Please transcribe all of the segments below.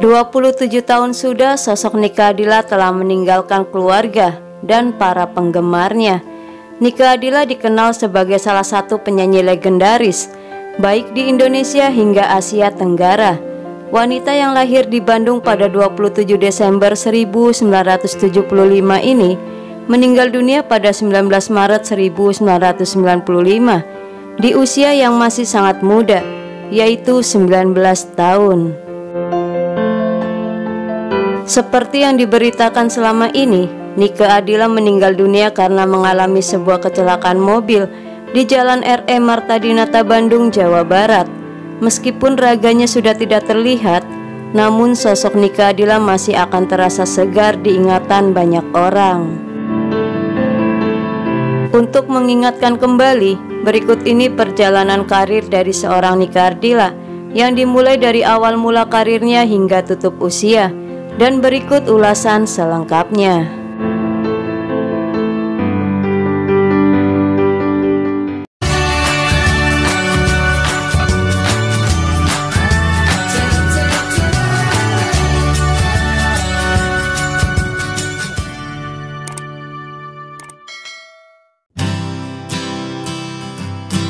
27 tahun sudah sosok Nike Ardilla telah meninggalkan keluarga dan para penggemarnya. Nike Ardilla dikenal sebagai salah satu penyanyi legendaris, baik di Indonesia hingga Asia Tenggara. Wanita yang lahir di Bandung pada 27 Desember 1975 ini meninggal dunia pada 19 Maret 1995 di usia yang masih sangat muda, yaitu 19 tahun. Seperti yang diberitakan selama ini, Nike Ardilla meninggal dunia karena mengalami sebuah kecelakaan mobil di Jalan R.E. Marta Dinata, Bandung, Jawa Barat. Meskipun raganya sudah tidak terlihat, namun sosok Nike Ardilla masih akan terasa segar di ingatan banyak orang. Untuk mengingatkan kembali, berikut ini perjalanan karir dari seorang Nike Ardilla yang dimulai dari awal mula karirnya hingga tutup usia. Dan berikut ulasan selengkapnya.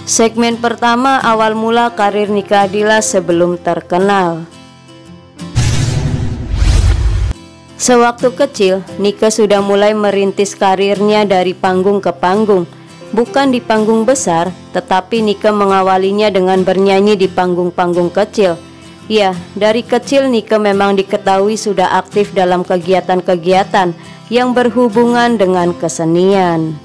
Segmen pertama, awal mula karir Nike Ardilla sebelum terkenal. Sewaktu kecil, Nike sudah mulai merintis karirnya dari panggung ke panggung. Bukan di panggung besar, tetapi Nike mengawalinya dengan bernyanyi di panggung-panggung kecil. Ya, dari kecil Nike memang diketahui sudah aktif dalam kegiatan-kegiatan yang berhubungan dengan kesenian.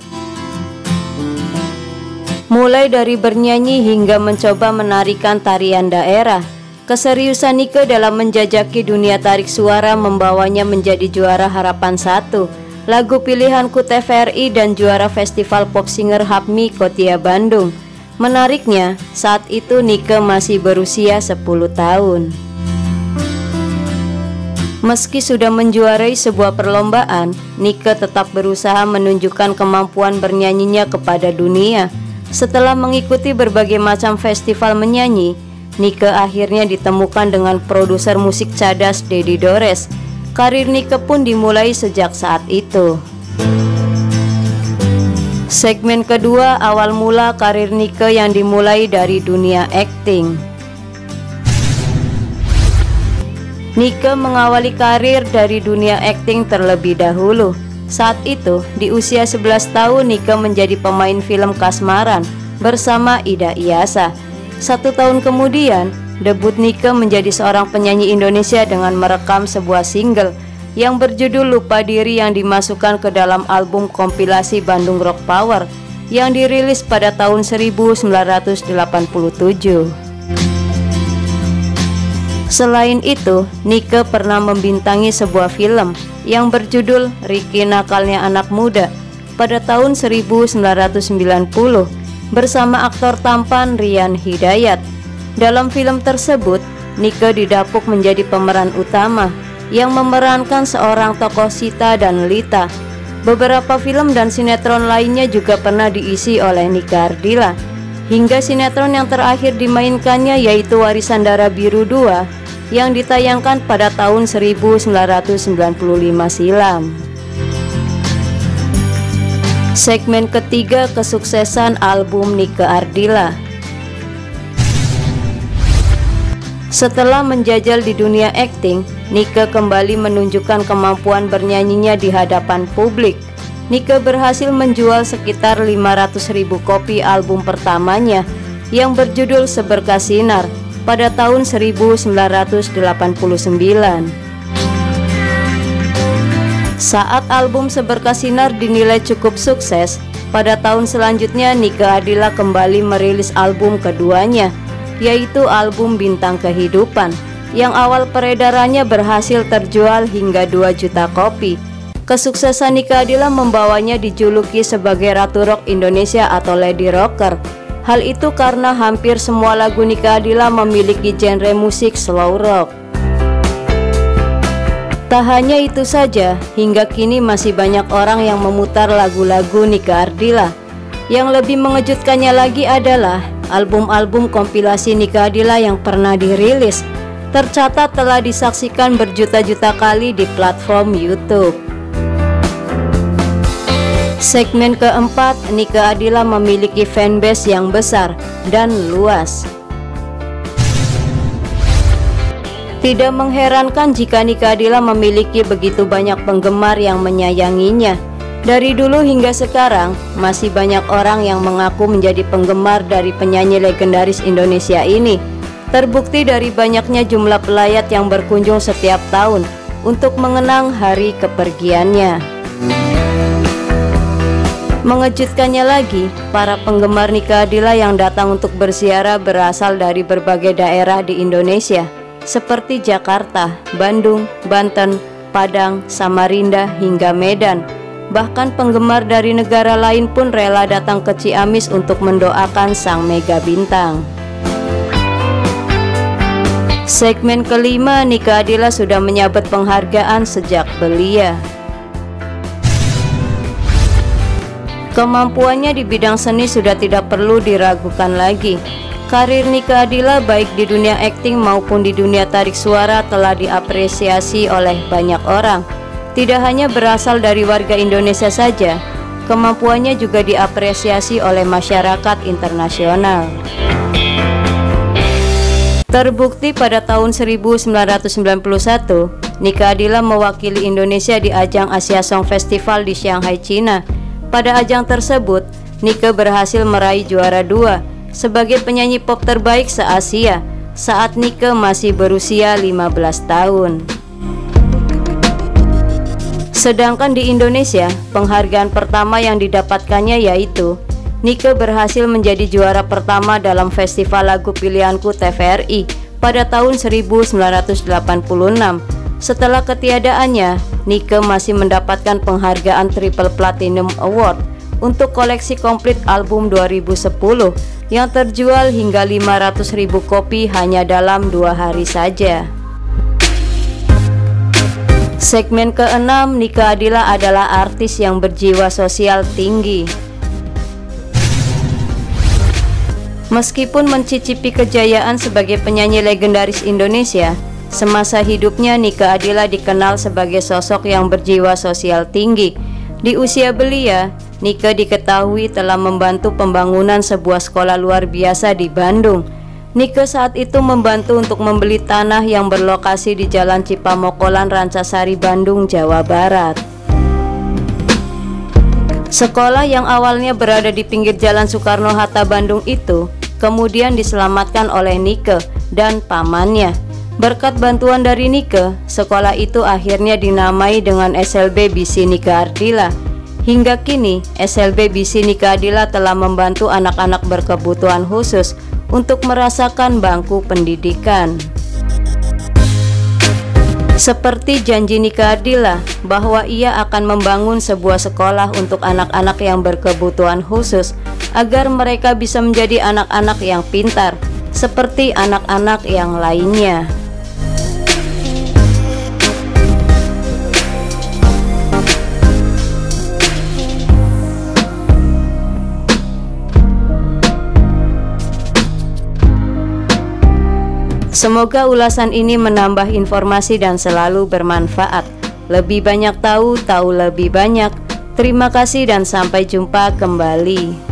Mulai dari bernyanyi hingga mencoba menarikan tarian daerah, keseriusan Nike dalam menjajaki dunia tarik suara membawanya menjadi juara Harapan 1, lagu pilihanku TVRI, dan juara Festival Pop Singer HAPMI Kotia Bandung. Menariknya, saat itu Nike masih berusia 10 tahun. Meski sudah menjuarai sebuah perlombaan, Nike tetap berusaha menunjukkan kemampuan bernyanyinya kepada dunia. Setelah mengikuti berbagai macam festival menyanyi, Nike akhirnya ditemukan dengan produser musik cadas Dedi Dores. Karir Nike pun dimulai sejak saat itu. Segmen kedua, awal mula karir Nike yang dimulai dari dunia akting. Nike mengawali karir dari dunia akting terlebih dahulu. Saat itu, di usia 11 tahun Nike menjadi pemain film Kasmaran bersama Ida Iyasa. 1 tahun kemudian, debut Nike menjadi seorang penyanyi Indonesia dengan merekam sebuah single yang berjudul Lupa Diri yang dimasukkan ke dalam album kompilasi Bandung Rock Power yang dirilis pada tahun 1987. Selain itu, Nike pernah membintangi sebuah film yang berjudul Ricky Nakalnya Anak Muda pada tahun 1990 bersama aktor tampan Rian Hidayat. Dalam film tersebut, Nike didapuk menjadi pemeran utama yang memerankan seorang tokoh Sita dan Lita. Beberapa film dan sinetron lainnya juga pernah diisi oleh Nike Ardilla, hingga sinetron yang terakhir dimainkannya yaitu Warisan Darah Biru 2 yang ditayangkan pada tahun 1995 silam. Segmen ketiga, kesuksesan album Nike Ardilla. Setelah menjajal di dunia akting, Nike kembali menunjukkan kemampuan bernyanyinya di hadapan publik. Nike berhasil menjual sekitar 500.000 kopi album pertamanya yang berjudul Seberkas Sinar pada tahun 1989. Saat album Seberkas Sinar dinilai cukup sukses, pada tahun selanjutnya Nike Ardilla kembali merilis album keduanya, yaitu album Bintang Kehidupan, yang awal peredarannya berhasil terjual hingga 2 juta kopi. Kesuksesan Nike Ardilla membawanya dijuluki sebagai Ratu Rock Indonesia atau Lady Rocker. Hal itu karena hampir semua lagu Nike Ardilla memiliki genre musik slow rock. Tak hanya itu saja, hingga kini masih banyak orang yang memutar lagu-lagu Nike Ardilla. Yang lebih mengejutkannya lagi adalah album-album kompilasi Nike Ardilla yang pernah dirilis. tercatat telah disaksikan berjuta-juta kali di platform YouTube. Segmen keempat, Nike Ardila memiliki fanbase yang besar dan luas. Tidak mengherankan jika Nike Ardila memiliki begitu banyak penggemar yang menyayanginya. Dari dulu hingga sekarang, masih banyak orang yang mengaku menjadi penggemar dari penyanyi legendaris Indonesia ini. Terbukti dari banyaknya jumlah pelayat yang berkunjung setiap tahun untuk mengenang hari kepergiannya. Mengejutkannya lagi, para penggemar Nike Ardila yang datang untuk berziarah berasal dari berbagai daerah di Indonesia, seperti Jakarta, Bandung, Banten, Padang, Samarinda, hingga Medan. Bahkan penggemar dari negara lain pun rela datang ke Ciamis untuk mendoakan sang mega bintang. Segmen kelima, Nike Ardila sudah menyabet penghargaan sejak belia. Kemampuannya di bidang seni sudah tidak perlu diragukan lagi. Karir Nike Ardila baik di dunia akting maupun di dunia tarik suara telah diapresiasi oleh banyak orang. Tidak hanya berasal dari warga Indonesia saja, kemampuannya juga diapresiasi oleh masyarakat internasional. Terbukti pada tahun 1991, Nike Ardila mewakili Indonesia di ajang Asia Song Festival di Shanghai, China. Pada ajang tersebut, Nike berhasil meraih juara 2 sebagai penyanyi pop terbaik se-Asia saat Nike masih berusia 15 tahun. Sedangkan di Indonesia, penghargaan pertama yang didapatkannya yaitu Nike berhasil menjadi juara pertama dalam Festival Lagu Pilihanku TVRI pada tahun 1986. Setelah ketiadaannya, Nike masih mendapatkan penghargaan Triple Platinum Award untuk koleksi komplit album 2010 yang terjual hingga 500.000 kopi hanya dalam 2 hari saja. Segmen keenam, Nike Ardila adalah artis yang berjiwa sosial tinggi. Meskipun mencicipi kejayaan sebagai penyanyi legendaris Indonesia, semasa hidupnya Nike Ardila dikenal sebagai sosok yang berjiwa sosial tinggi. Di usia belia, Nike diketahui telah membantu pembangunan sebuah sekolah luar biasa di Bandung. Nike saat itu membantu untuk membeli tanah yang berlokasi di Jalan Cipamokolan, Rancasari, Bandung, Jawa Barat. Sekolah yang awalnya berada di pinggir Jalan Soekarno-Hatta, Bandung itu kemudian diselamatkan oleh Nike dan pamannya. Berkat bantuan dari Nike, sekolah itu akhirnya dinamai dengan SLB BC Nike Ardila. Hingga kini, SLB BC Nike Ardila telah membantu anak-anak berkebutuhan khusus untuk merasakan bangku pendidikan. Seperti janji Nike Ardila bahwa ia akan membangun sebuah sekolah untuk anak-anak yang berkebutuhan khusus agar mereka bisa menjadi anak-anak yang pintar seperti anak-anak yang lainnya. Semoga ulasan ini menambah informasi dan selalu bermanfaat. Lebih banyak tahu, tahu lebih banyak. Terima kasih dan sampai jumpa kembali.